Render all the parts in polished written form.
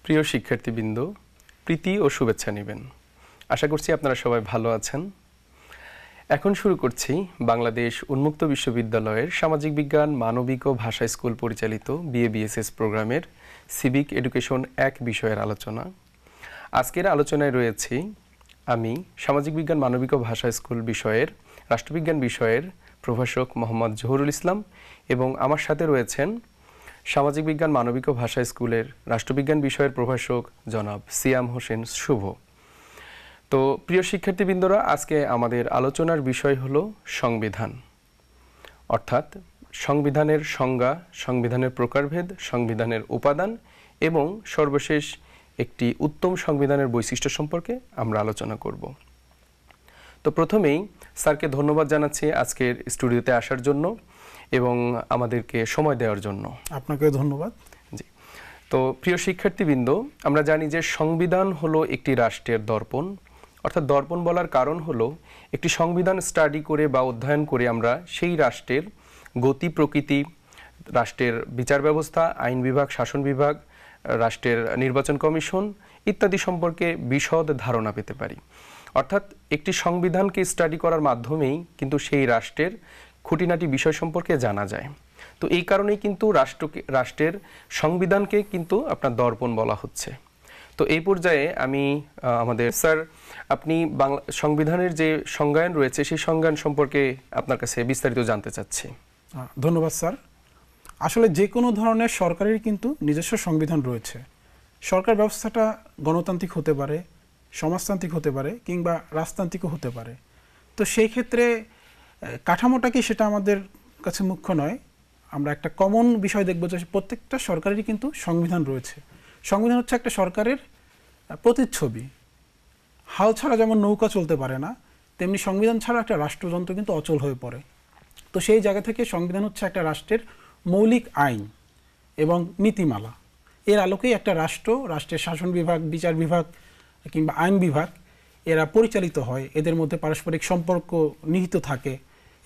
প্রিয় শিক্ষার্থীবৃন্দ, প্রীতি ও শুভেচ্ছা নেবেন। আশা করছি আপনারা সবাই ভালো আছেন। এখন শুরু করছি বাংলাদেশ উন্মুক্ত বিশ্ববিদ্যালয়ের সামাজিক বিজ্ঞান, মানবিক ও ভাষা স্কুল পরিচালিত বিএ বিএসএস প্রোগ্রামের সিভিক এডুকেশন 1 বিষয়ের আলোচনা। আজকের আলোচনায় রয়েছি আমি সামাজিক বিজ্ঞান, মানবিক ও ভাষা স্কুল বিষয়ের রাষ্ট্রবিজ্ঞান বিষয়ের প্রভাষক মোহাম্মদ জহুরুল ইসলাম এবং আমার সাথে রয়েছেন সামাজিক বিজ্ঞান, মানবিক ও ভাষা স্কুলের রাষ্ট্রবিজ্ঞান বিষয়ের প্রভাষক জনাব সিয়াম হোসেন শুভ। তো প্রিয় শিক্ষার্থীবৃন্দরা, আজকে আমাদের আলোচনার বিষয় হলো সংবিধান, অর্থাৎ সংবিধানের সংজ্ঞা, সংবিধানের প্রকারভেদ, সংবিধানের উপাদান এবং সর্বশেষ একটি উত্তম সংবিধানের বৈশিষ্ট্য সম্পর্কে আমরা আলোচনা করব। তো প্রথমেই স্যারকে ধন্যবাদ জানাচ্ছি আজকের স্টুডিওতে আসার জন্য এবং আমাদেরকে সময় দেওয়ার জন্য। আপনাকে ধন্যবাদ। জি, তো প্রিয় শিক্ষার্থীবৃন্দ, আমরা জানি যে সংবিধান হলো একটি রাষ্ট্রের দর্পণ। অর্থাৎ দর্পণ বলার কারণ হলো একটি সংবিধান স্টাডি করে বা অধ্যয়ন করে আমরা সেই রাষ্ট্রের গতি প্রকৃতি, রাষ্ট্রের বিচার ব্যবস্থা, আইন বিভাগ, শাসন বিভাগ, রাষ্ট্রের নির্বাচন কমিশন ইত্যাদি সম্পর্কে বিশদ ধারণা পেতে পারি। অর্থাৎ একটি সংবিধানকে স্টাডি করার মাধ্যমেই কিন্তু সেই রাষ্ট্রের খুঁটিনাটি বিষয় সম্পর্কে জানা যায়। তো এই কারণেই কিন্তু রাষ্ট্রের সংবিধানকে কিন্তু আপনার দর্পণ বলা হচ্ছে। তো এই পর্যায়ে আমি আমাদের স্যার, আপনি বাংলা সংবিধানের যে সংজ্ঞায়ন রয়েছে সেই সংজ্ঞায়ন সম্পর্কে আপনার কাছে বিস্তারিত জানতে চাচ্ছি। ধন্যবাদ স্যার। আসলে যে কোনো ধরনের সরকারের কিন্তু নিজস্ব সংবিধান রয়েছে। সরকার ব্যবস্থাটা গণতান্ত্রিক হতে পারে, সমাজতান্ত্রিক হতে পারে কিংবা রাজতান্ত্রিকও হতে পারে। তো সেই ক্ষেত্রে কাঠামোটা কি সেটা আমাদের কাছে মুখ্য নয়। আমরা একটা কমন বিষয় দেখব যে প্রত্যেকটা সরকারেরই কিন্তু সংবিধান রয়েছে। সংবিধান হচ্ছে একটা সরকারের প্রতিচ্ছবি। হাল ছাড়া যেমন নৌকা চলতে পারে না, তেমনি সংবিধান ছাড়া একটা রাষ্ট্রযন্ত্র কিন্তু অচল হয়ে পড়ে। তো সেই জায়গা থেকে সংবিধান হচ্ছে একটা রাষ্ট্রের মৌলিক আইন এবং নীতিমালা। এর আলোকেই একটা রাষ্ট্রের শাসন বিভাগ, বিচার বিভাগ কিংবা আইন বিভাগ এরা পরিচালিত হয়, এদের মধ্যে পারস্পরিক সম্পর্ক নিহিত থাকে।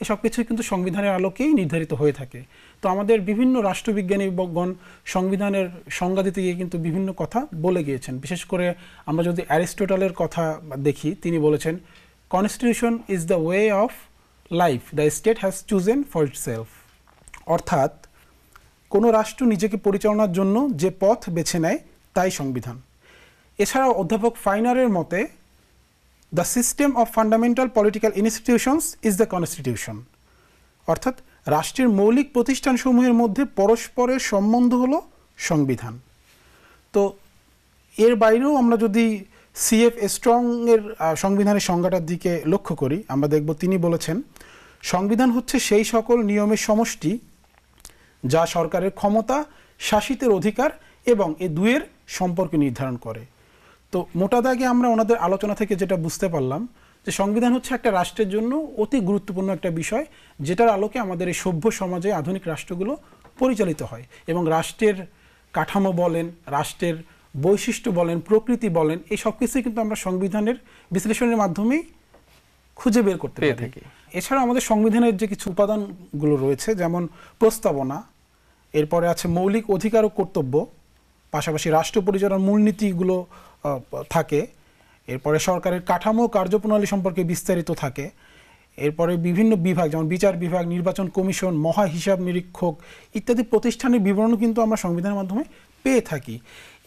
এসব কিছুই কিন্তু সংবিধানের আলোকেই নির্ধারিত হয়ে থাকে। তো আমাদের বিভিন্ন রাষ্ট্রবিজ্ঞানীগণ সংবিধানের সংজ্ঞা দিতে গিয়ে কিন্তু বিভিন্ন কথা বলে গিয়েছেন। বিশেষ করে আমরা যদি অ্যারিস্টটলের কথা দেখি, তিনি বলেছেন, constitution is the way of life the state has chosen for itself. অর্থাৎ কোনো রাষ্ট্র নিজেকে পরিচালনার জন্য যে পথ বেছে নেয় তাই সংবিধান। এছাড়াও অধ্যাপক ফাইনারের মতে, the system of fundamental political institutions is the constitution. অর্থাৎ রাষ্ট্রের মৌলিক প্রতিষ্ঠানসমূহের মধ্যে পরস্পরের সম্বন্ধ হলো সংবিধান। তো এর বাইরেও আমরা যদি সিএফ স্ট্রংয়ের সংবিধানের সংজ্ঞাটার দিকে লক্ষ্য করি, আমরা দেখব তিনি বলেছেন, সংবিধান হচ্ছে সেই সকল নিয়মের সমষ্টি যা সরকারের ক্ষমতা, শাসিতের অধিকার এবং এ দুয়ের সম্পর্ক নির্ধারণ করে। তো মোটা দাগে আমরা ওনাদের আলোচনা থেকে যেটা বুঝতে পারলাম যে সংবিধান হচ্ছে একটা রাষ্ট্রের জন্য অতি গুরুত্বপূর্ণ একটা বিষয়, যেটার আলোকে আমাদের এই সভ্য সমাজে আধুনিক রাষ্ট্রগুলো পরিচালিত হয় এবং রাষ্ট্রের কাঠামো বলেন, রাষ্ট্রের বৈশিষ্ট্য বলেন, প্রকৃতি বলেন, এই সব কিছুই কিন্তু আমরা সংবিধানের বিশ্লেষণের মাধ্যমেই খুঁজে বের করতে পারি। এছাড়া আমাদের সংবিধানের যে কিছু উপাদানগুলো রয়েছে, যেমন প্রস্তাবনা, এরপরে আছে মৌলিক অধিকার ও কর্তব্য, পাশাপাশি রাষ্ট্র পরিচালনার মূলনীতিগুলো থাকে, এরপরে সরকারের কাঠামো কার্যপ্রণালী সম্পর্কে বিস্তারিত থাকে, এরপরে বিভিন্ন বিভাগ যেমন বিচার বিভাগ, নির্বাচন কমিশন, মহা হিসাব নিরীক্ষক ইত্যাদি প্রতিষ্ঠানের বিবরণ কিন্তু আমরা সংবিধানের মাধ্যমে পেয়ে থাকি।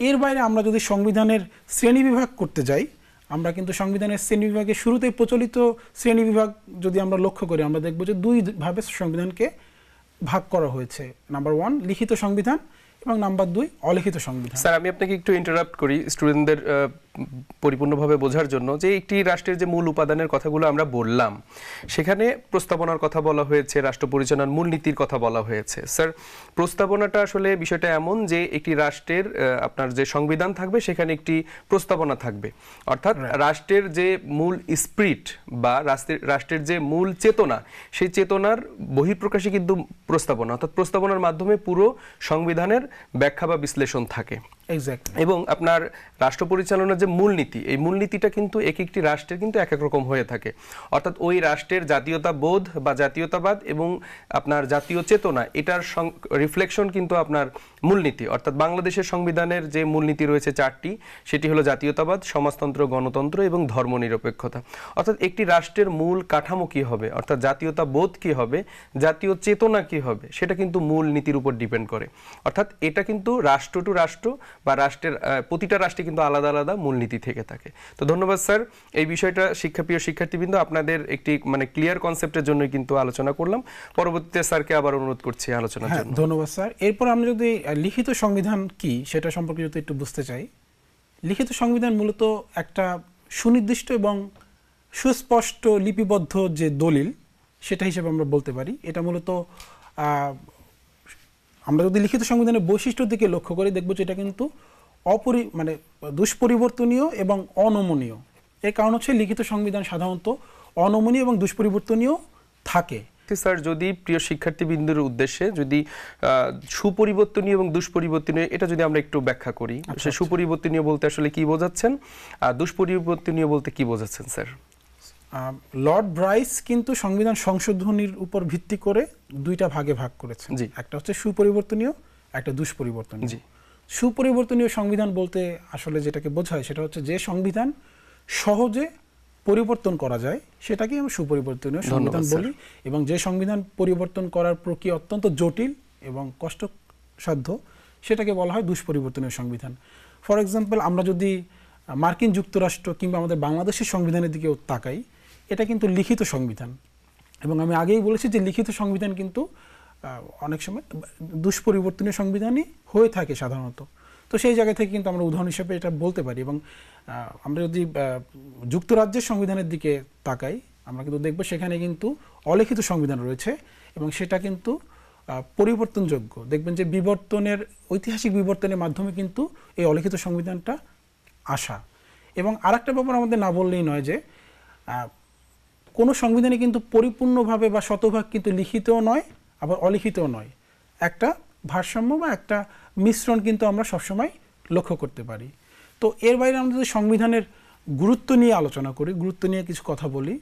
এর বাইরে আমরা যদি সংবিধানের শ্রেণীবিভাগ করতে যাই, আমরা কিন্তু সংবিধানের শ্রেণীবিভাগের শুরুতেই প্রচলিত শ্রেণীবিভাগ যদি আমরা লক্ষ্য করি, আমরা দেখব যে দুইভাবে সংবিধানকে ভাগ করা হয়েছে। নাম্বার 1 লিখিত সংবিধান এবং নাম্বার 2 অলিখিত সংবিধান। স্যার আমি আপনাকে একটু ইন্টারাপ্ট করি স্টুডেন্টদের পরিপূর্ণভাবে বোঝার জন্য, যে একটি রাষ্ট্রের যে মূল উপাদানের কথাগুলো আমরা বললাম, সেখানে প্রস্তাবনার কথা বলা হয়েছে, রাষ্ট্র পরিচালনার মূলনীতির কথা বলা হয়েছে। স্যার প্রস্তাবনাটা আসলে বিষয়টা এমন যে একটি রাষ্ট্রের আপনার যে সংবিধান থাকবে সেখানে একটি প্রস্তাবনা থাকবে, অর্থাৎ রাষ্ট্রের যে মূল স্পিরিট বা রাষ্ট্রের যে মূল চেতনা, সেই চেতনার বহিঃপ্রকাশই কিন্তু প্রস্তাবনা, অর্থাৎ প্রস্তাবনার মাধ্যমে পুরো সংবিধানের ব্যাখ্যা বা বিশ্লেষণ থাকে। এবং আপনার রাষ্ট্র পরিচালনার যে মূলনীতি, এই মূলনীতিটা কিন্তু এক একটি রাষ্ট্রের কিন্তু এক এক রকম হয়ে থাকে, অর্থাৎ ওই রাষ্ট্রের জাতীয়তাবোধ বা জাতীয়তাবাদ এবং আপনার জাতীয় চেতনা, এটার রিফ্লেকশন কিন্তু আপনার মূলনীতি। অর্থাৎ বাংলাদেশের সংবিধানের যে মূলনীতি রয়েছে 4টি, সেটি হলো জাতীয়তাবাদ, সমাজতন্ত্র, গণতন্ত্র এবং ধর্মনিরপেক্ষতা। অর্থাৎ একটি রাষ্ট্রের মূল কাঠামো কি হবে, অর্থাৎ জাতীয়তাবোধ কি হবে, জাতীয় চেতনা কি হবে, সেটা কিন্তু মূল নীতির উপর ডিপেন্ড করে। অর্থাৎ এটা কিন্তু রাষ্ট্র টু রাষ্ট্র বা রাষ্ট্রের প্রতিটা রাষ্ট্রে কিন্তু আলাদা আলাদা মূলনীতি থেকে থাকে। তো ধন্যবাদ স্যার, এই বিষয়টা প্রিয় শিক্ষার্থীবৃন্দ আপনাদের একটি মানে ক্লিয়ার কনসেপ্টের জন্য কিন্তু আলোচনা করলাম। পরবর্তীতে স্যারকে আবার অনুরোধ করছি আলোচনার জন্য। ধন্যবাদ স্যার। এরপর আমরা যদি লিখিত সংবিধান কি সেটা সম্পর্কে যদি একটু বুঝতে চাই, লিখিত সংবিধান মূলত একটা সুনির্দিষ্ট এবং সুস্পষ্ট লিপিবদ্ধ যে দলিল, সেটা হিসেবে আমরা বলতে পারি। এটা মূলত আমরা যদি লিখিত সংবিধানের বৈশিষ্ট্যের দিকে লক্ষ্য করি, দেখব যে এটা কিন্তু দুষ্পরিবর্তনীয় এবং অনমনীয়। এর কারণ হচ্ছে লিখিত সংবিধান সাধারণত অনমনীয় এবং দুষ্পরিবর্তনীয় থাকে। স্যার যদি প্রিয় শিক্ষার্থীবৃন্দের উদ্দেশ্যে যদি সুপরিবর্তনীয় এবং দুষ্পরিবর্তনীয় এটা যদি আমরা একটু ব্যাখ্যা করি, সে সুপরিবর্তনীয় বলতে আসলে কি বোঝাচ্ছেন আর দুষ্পরিবর্তনীয় বলতে কি বোঝাচ্ছেন স্যার? লর্ড ব্রাইস কিন্তু সংবিধান সংশোধনীর উপর ভিত্তি করে দুইটা ভাগে ভাগ করেছেন, একটা হচ্ছে সুপরিবর্তনীয়, একটা দুষ্পরিবর্তনীয়। সুপরিবর্তনীয় সংবিধান বলতে আসলে যেটাকে বোঝায় সেটা হচ্ছে যে সংবিধান সহজে পরিবর্তন করা যায় সেটাকে আমরা সুপরিবর্তনীয় সংবিধান বলি, এবং যে সংবিধান পরিবর্তন করার প্রক্রিয়া অত্যন্ত জটিল এবং কষ্টসাধ্য সেটাকে বলা হয় দুষ্পরিবর্তনীয় সংবিধান। ফর এক্সাম্পল, আমরা যদি মার্কিন যুক্তরাষ্ট্র কিংবা আমাদের বাংলাদেশের সংবিধানের দিকেও তাকাই, এটা কিন্তু লিখিত সংবিধান, এবং আমি আগেই বলেছি যে লিখিত সংবিধান কিন্তু অনেক সময় দুষ্পরিবর্তনীয় সংবিধানই হয়ে থাকে সাধারণত। তো সেই জায়গা থেকে কিন্তু আমরা উদাহরণ হিসেবে এটা বলতে পারি। এবং আমরা যদি যুক্তরাজ্যের সংবিধানের দিকে তাকাই, আমরা কিন্তু দেখব সেখানে কিন্তু অলিখিত সংবিধান রয়েছে এবং সেটা কিন্তু পরিবর্তনযোগ্য। দেখবেন যে ঐতিহাসিক বিবর্তনের মাধ্যমে কিন্তু এই অলিখিত সংবিধানটা আসা। এবং আরেকটা ব্যাপার আমাদের না বললেই নয় যে কোনো সংবিধানে কিন্তু পরিপূর্ণভাবে বা শতভাগ কিন্তু লিখিতও নয়, আবার অলিখিতও নয়। একটা ভারসাম্য বা একটা মিশ্রণ কিন্তু আমরা সবসময় লক্ষ্য করতে পারি। তো এর বাইরে আমরা যদি সংবিধানের গুরুত্ব নিয়ে আলোচনা করি, গুরুত্ব নিয়ে কিছু কথা বলি,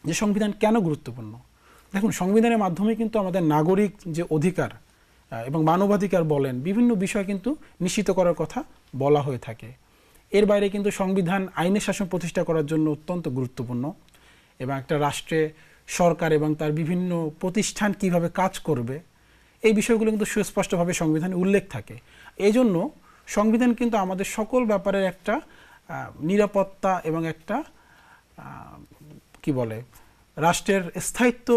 যে সংবিধান কেন গুরুত্বপূর্ণ। দেখুন, সংবিধানের মাধ্যমে কিন্তু আমাদের নাগরিক যে অধিকার এবং মানবাধিকার বলেন, বিভিন্ন বিষয় কিন্তু নিশ্চিত করার কথা বলা হয়ে থাকে। এর বাইরে কিন্তু সংবিধান আইনের শাসন প্রতিষ্ঠা করার জন্য অত্যন্ত গুরুত্বপূর্ণ, এবং একটা রাষ্ট্রে সরকার এবং তার বিভিন্ন প্রতিষ্ঠান কিভাবে কাজ করবে এই বিষয়গুলো কিন্তু সুস্পষ্টভাবে সংবিধানে উল্লেখ থাকে। এই জন্য সংবিধান কিন্তু আমাদের সকল ব্যাপারের একটা নিরাপত্তা এবং একটা রাষ্ট্রের স্থায়িত্ব,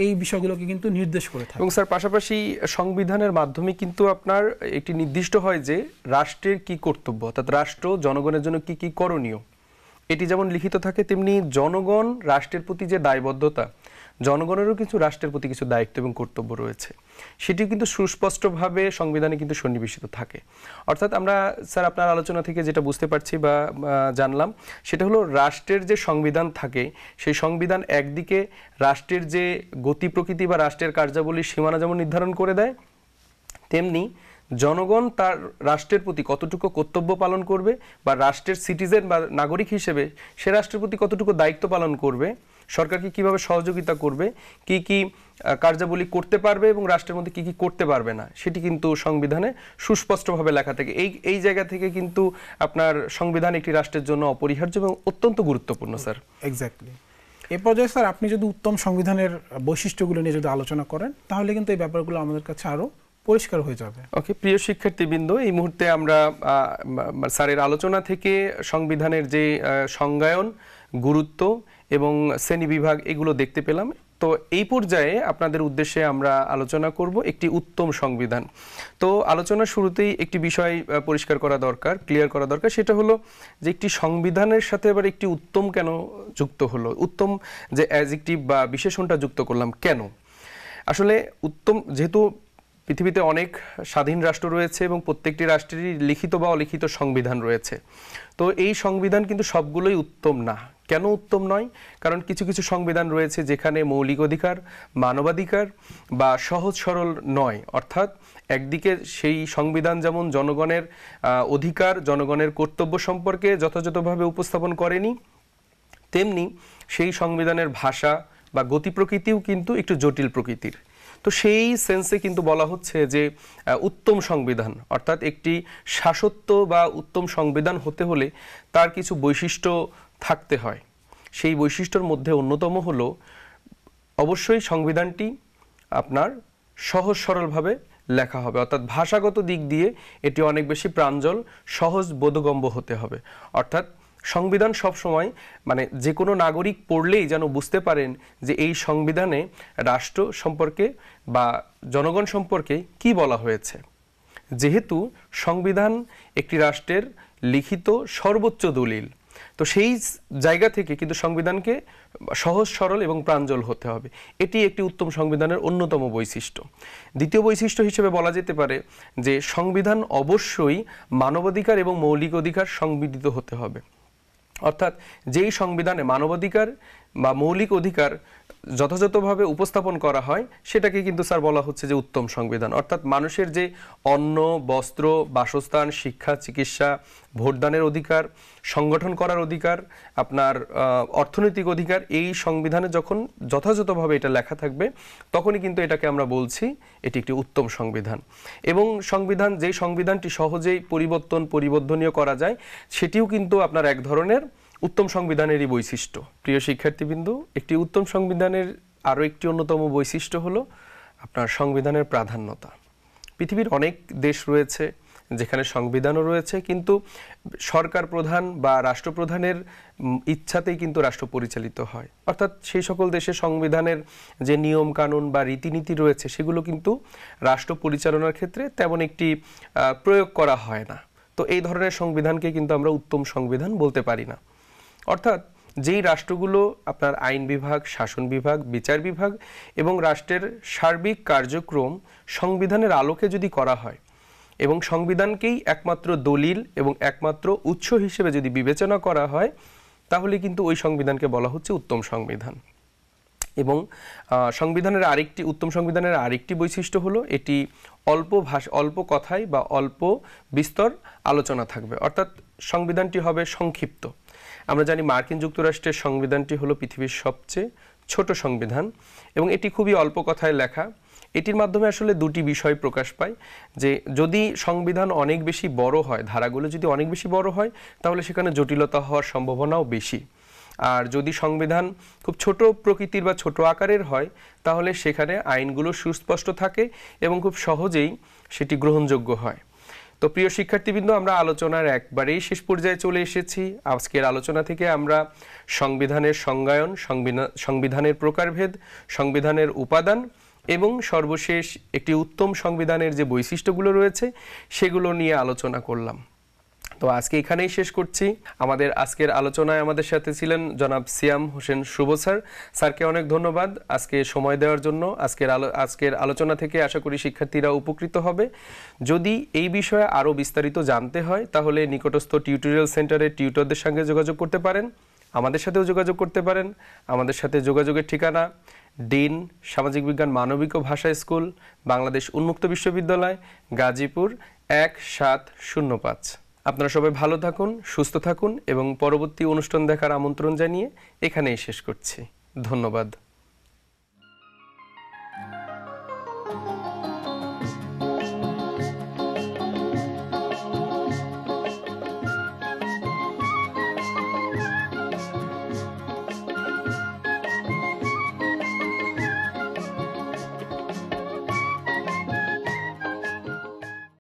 এই বিষয়গুলোকে কিন্তু নির্দেশ করে থাকে। এবং স্যার পাশাপাশি সংবিধানের মাধ্যমে কিন্তু আপনার একটি নির্দিষ্ট হয় যে রাষ্ট্রের কি কর্তব্য, অর্থাৎ রাষ্ট্র জনগণের জন্য কি কি করণীয়, এটি যেমন লিখিত থাকে তেমনি জনগণ রাষ্ট্রের প্রতি যে দায়বদ্ধতা, জনগণেরও কিছু রাষ্ট্রের প্রতি কিছু দায়িত্ব এবং কর্তব্য রয়েছে, সেটি কিন্তু সুস্পষ্টভাবে সংবিধানে কিন্তু সন্নিবেশিত থাকে। অর্থাৎ আমরা স্যার আপনার আলোচনা থেকে যেটা বুঝতে পারছি বা জানলাম সেটা হলো রাষ্ট্রের যে সংবিধান থাকে, সেই সংবিধান একদিকে রাষ্ট্রের যে গতি প্রকৃতি বা রাষ্ট্রের কার্যাবলীর সীমানা যেমন নির্ধারণ করে দেয়, তেমনি জনগণ তার রাষ্ট্রের প্রতি কতটুকু কর্তব্য পালন করবে বা রাষ্ট্রের সিটিজেন বা নাগরিক হিসেবে সে রাষ্ট্রের প্রতি কতটুকু দায়িত্ব পালন করবে, সরকারকে কিভাবে সহযোগিতা করবে, কি কি কার্যাবলী করতে পারবে এবং রাষ্ট্রের মধ্যে কি কি করতে পারবে না, সেটি কিন্তু সংবিধানে সুস্পষ্টভাবে লেখা থাকে। এই জায়গা থেকে কিন্তু আপনার সংবিধান একটি রাষ্ট্রের জন্য অপরিহার্য এবং অত্যন্ত গুরুত্বপূর্ণ স্যার। এক্স্যাক্টলি। এ পর্যায়ে স্যার আপনি যদি উত্তম সংবিধানের বৈশিষ্ট্যগুলো নিয়ে যদি আলোচনা করেন, তাহলে কিন্তু এই ব্যাপারগুলো আমাদের কাছে আরো পরিষ্কার হয়ে যাবে। ওকে, প্রিয় শিক্ষার্থীবৃন্দ, এই মুহূর্তে আমরা স্যারের আলোচনা থেকে সংবিধানের যে সংজ্ঞায়ন, গুরুত্ব এবং শ্রেণী বিভাগ এগুলো দেখতে পেলাম। তো এই পর্যায়ে আপনাদের উদ্দেশ্যে আমরা আলোচনা করব একটি উত্তম সংবিধান। তো আলোচনার শুরুতেই একটি বিষয় পরিষ্কার করা দরকার, ক্লিয়ার করা দরকার, সেটা হলো যে একটি সংবিধানের সাথে আবার একটি উত্তম কেন যুক্ত হলো, উত্তম যে অ্যাডজেক্টিভ বা বিশেষণটা যুক্ত করলাম কেন? আসলে উত্তম, যেহেতু পৃথিবীতে অনেক স্বাধীন রাষ্ট্র রয়েছে এবং প্রত্যেকটি রাষ্ট্রেরই লিখিত বা অলিখিত সংবিধান রয়েছে। তো এই সংবিধান কিন্তু সবগুলোই উত্তম না। কেন উত্তম নয়? কারণ কিছু কিছু সংবিধান রয়েছে যেখানে মৌলিক অধিকার, মানবাধিকার বা সহজ সরল নয়। অর্থাৎ একদিকে সেই সংবিধান যেমন জনগণের অধিকার, জনগণের কর্তব্য সম্পর্কে যথাযথভাবে উপস্থাপন করেনি, তেমনি সেই সংবিধানের ভাষা বা গতি প্রকৃতিও কিন্তু একটু জটিল প্রকৃতির। তো সেই সেন্সে কিন্তু বলা হচ্ছে যে উত্তম সংবিধান, অর্থাৎ একটি শাসত্ব বা উত্তম সংবিধান হতে হলে তার কিছু বৈশিষ্ট্য থাকতে হয়। সেই বৈশিষ্ট্যর মধ্যে অন্যতম হলো অবশ্যই সংবিধানটি আপনার সহজ সরলভাবে লেখা হবে, অর্থাৎ ভাষাগত দিক দিয়ে এটি অনেক বেশি প্রাঞ্জল, সহজ বোধগম্য হতে হবে। অর্থাৎ সংবিধান সবসময় মানে যে কোনো নাগরিক পড়লেই যেন বুঝতে পারেন যে এই সংবিধানে রাষ্ট্র সম্পর্কে বা জনগণ সম্পর্কে কি বলা হয়েছে। যেহেতু সংবিধান একটি রাষ্ট্রের লিখিত সর্বোচ্চ দলিল, তো সেই জায়গা থেকে কিন্তু সংবিধানকে সহজ সরল এবং প্রাঞ্জল হতে হবে। এটি একটি উত্তম সংবিধানের অন্যতম বৈশিষ্ট্য। দ্বিতীয় বৈশিষ্ট্য হিসেবে বলা যেতে পারে যে সংবিধান অবশ্যই মানবাধিকার এবং মৌলিক অধিকার সংবিধিত হতে হবে। অর্থাৎ যেই সংবিধানে মানবাধিকার বা মৌলিক অধিকার যথাযথভাবে উপস্থাপন করা হয় সেটাকে কিন্তু স্যার বলা হচ্ছে যে উত্তম সংবিধান। অর্থাৎ মানুষের যে অন্ন, বস্ত্র, বাসস্থান, শিক্ষা, চিকিৎসা, ভোটদানের অধিকার, সংগঠন করার অধিকার, আপনার অর্থনৈতিক অধিকার, এই সংবিধানে যখন যথাযথভাবে এটা লেখা থাকবে তখনই কিন্তু এটাকে আমরা বলছি এটি একটি উত্তম সংবিধান। এবং সংবিধান, যেই সংবিধানটি সহজেই পরিবর্ধনীয় করা যায়, সেটিও কিন্তু আপনার এক ধরনের উত্তম সংবিধানেরই বৈশিষ্ট্য। প্রিয় শিক্ষার্থীবৃন্দ, একটি উত্তম সংবিধানের আরও একটি অন্যতম বৈশিষ্ট্য হলো আপনার সংবিধানের প্রাধান্যতা। পৃথিবীর অনেক দেশ রয়েছে যেখানে সংবিধানও রয়েছে, কিন্তু সরকার প্রধান বা রাষ্ট্রপ্রধানের ইচ্ছাতেই কিন্তু রাষ্ট্র পরিচালিত হয়। অর্থাৎ সেই সকল দেশে সংবিধানের যে নিয়ম কানুন বা রীতিনীতি রয়েছে সেগুলো কিন্তু রাষ্ট্র পরিচালনার ক্ষেত্রে তেমন একটি প্রয়োগ করা হয় না। তো এই ধরনের সংবিধানকে কিন্তু আমরা উত্তম সংবিধান বলতে পারি না। অর্থাৎ যেই রাষ্ট্রগুলো আপনার আইন বিভাগ, শাসন বিভাগ, বিচার বিভাগ এবং রাষ্ট্রের সার্বিক কার্যক্রম সংবিধানের আলোকে যদি করা হয় এবং সংবিধানকেই একমাত্র দলিল এবং একমাত্র উৎস হিসেবে যদি বিবেচনা করা হয়, তাহলে কিন্তু ওই সংবিধানকে বলা হচ্ছে উত্তম সংবিধান। এবং সংবিধানের আরেকটি, উত্তম সংবিধানের আরেকটি বৈশিষ্ট্য হলো এটি অল্প কথায় বা অল্প বিস্তর আলোচনা থাকবে। অর্থাৎ সংবিধানটি হবে সংক্ষিপ্ত। আমরা জানি মার্কিন যুক্তরাষ্ট্রের সংবিধানটি হলো পৃথিবীর সবচেয়ে ছোট সংবিধান এবং এটি খুবই অল্প কথায় লেখা। এটির মাধ্যমে আসলে দুটি বিষয় প্রকাশ পায়, যে যদি সংবিধান অনেক বেশি বড় হয়, ধারাগুলো যদি অনেক বেশি বড় হয়, তাহলে সেখানে জটিলতা হওয়ার সম্ভাবনাও বেশি। আর যদি সংবিধান খুব ছোট প্রকৃতির বা ছোট আকারের হয়, তাহলে সেখানে আইনগুলো সুস্পষ্ট থাকে এবং খুব সহজেই সেটি গ্রহণযোগ্য হয়। তো প্রিয় শিক্ষার্থীবৃন্দ, আমরা আলোচনার একবারেই শেষ পর্যায়ে চলে এসেছি। আজকের আলোচনা থেকে আমরা সংবিধানের সংজ্ঞায়ন, সংবিধানের প্রকারভেদ, সংবিধানের উপাদান এবং সর্বশেষ একটি উত্তম সংবিধানের যে বৈশিষ্ট্যগুলো রয়েছে সেগুলো নিয়ে আলোচনা করলাম। তো আজকে এখানেই শেষ করছি। আমাদের আজকের আলোচনায় আমাদের সাথে ছিলেন জনাব সিয়াম হোসেন শুভ স্যার। স্যারকে অনেক ধন্যবাদ আজকে সময় দেওয়ার জন্য। আজকের আলোচনা থেকে আশা করি শিক্ষার্থীরা উপকৃত হবে। যদি এই বিষয়ে আরও বিস্তারিত জানতে হয় তাহলে নিকটস্থ টিউটোরিয়াল সেন্টারের টিউটরদের সঙ্গে যোগাযোগ করতে পারেন, আমাদের সাথেও যোগাযোগ করতে পারেন। আমাদের সাথে যোগাযোগের ঠিকানা ডিন, সামাজিক বিজ্ঞান মানবিক ও ভাষা স্কুল, বাংলাদেশ উন্মুক্ত বিশ্ববিদ্যালয়, গাজীপুর 1705। আপনারা সবাই ভালো থাকুন, সুস্থ থাকুন এবং পরবর্তী অনুষ্ঠান দেখার আমন্ত্রণ জানিয়ে এখানেই শেষ করছি। ধন্যবাদ।